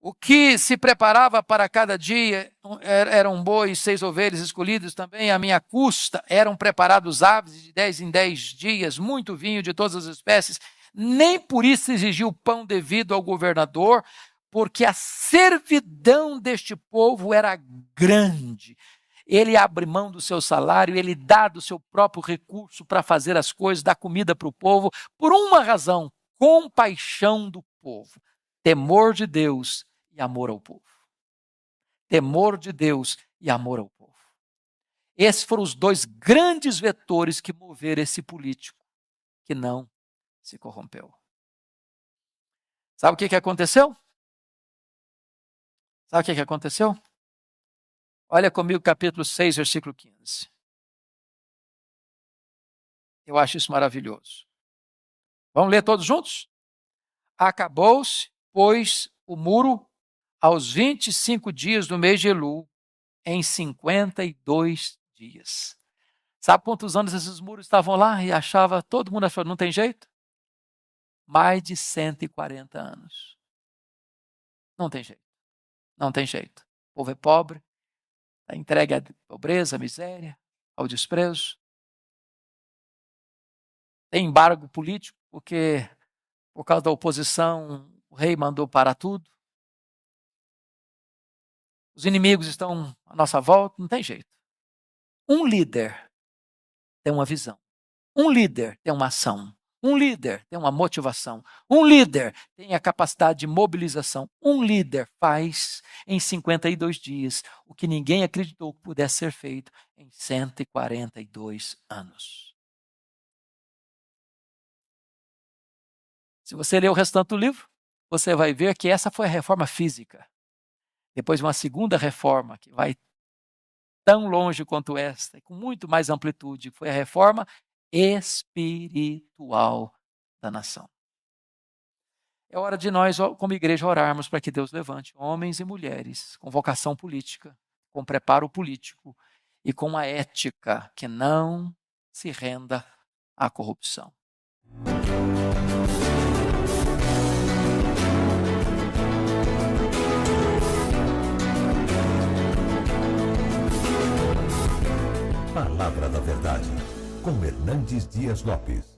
O que se preparava para cada dia eram bois, 6 ovelhas escolhidas também à minha custa, eram preparados aves de 10 em 10 dias, muito vinho de todas as espécies. Nem por isso exigiu pão devido ao governador, porque a servidão deste povo era grande. Ele abre mão do seu salário, ele dá do seu próprio recurso para fazer as coisas, dá comida para o povo, por uma razão: compaixão do povo, temor de Deus e amor ao povo. Temor de Deus e amor ao povo. Esses foram os dois grandes vetores que moveram esse político, que não se corrompeu. Sabe o que aconteceu? Sabe o que aconteceu? Olha comigo capítulo 6, versículo 15. Eu acho isso maravilhoso. Vamos ler todos juntos? Acabou-se, pois, o muro aos 25 dias do mês de Elul, em 52 dias. Sabe quantos anos esses muros estavam lá? E todo mundo achou, não tem jeito? Mais de 140 anos. Não tem jeito. Não tem jeito. O povo é pobre, está entregue à pobreza, à miséria, ao desprezo. Tem embargo político, porque por causa da oposição, o rei mandou parar tudo. Os inimigos estão à nossa volta, não tem jeito. Um líder tem uma visão. Um líder tem uma ação. Um líder tem uma motivação. Um líder tem a capacidade de mobilização. Um líder faz em 52 dias o que ninguém acreditou que pudesse ser feito em 142 anos. Se você ler o restante do livro, você vai ver que essa foi a reforma física. Depois uma segunda reforma que vai tão longe quanto esta, e com muito mais amplitude, foi a reforma espiritual da nação. É hora de nós, como igreja, orarmos para que Deus levante homens e mulheres com vocação política, com preparo político e com uma ética que não se renda à corrupção. Palavra da Verdade, com Hernandes Dias Lopes.